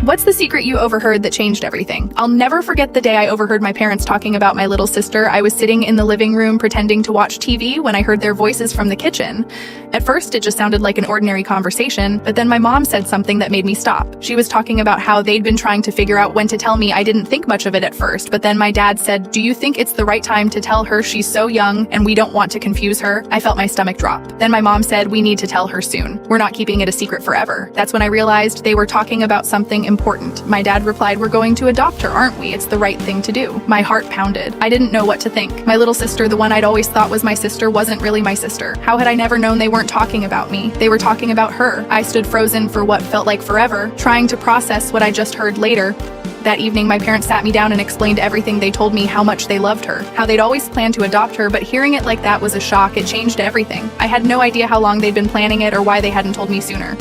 What's the secret you overheard that changed everything? I'll never forget the day I overheard my parents talking about my little sister. I was sitting in the living room pretending to watch TV when I heard their voices from the kitchen. At first, it just sounded like an ordinary conversation, but then my mom said something that made me stop. She was talking about how they'd been trying to figure out when to tell me. I didn't think much of it at first, but then my dad said, "Do you think it's the right time to tell her? She's so young and we don't want to confuse her." I felt my stomach drop. Then my mom said, "We need to tell her soon. We're not keeping it a secret forever." That's when I realized they were talking about something important. My dad replied, "We're going to adopt her, aren't we? It's the right thing to do." My heart pounded. I didn't know what to think. My little sister, the one I'd always thought was my sister, wasn't really my sister. How had I never known they weren't talking about me? They were talking about her. I stood frozen for what felt like forever, trying to process what I just heard later. That evening, my parents sat me down and explained everything. They told me how much they loved her, how they'd always planned to adopt her, but hearing it like that was a shock. It changed everything. I had no idea how long they'd been planning it or why they hadn't told me sooner.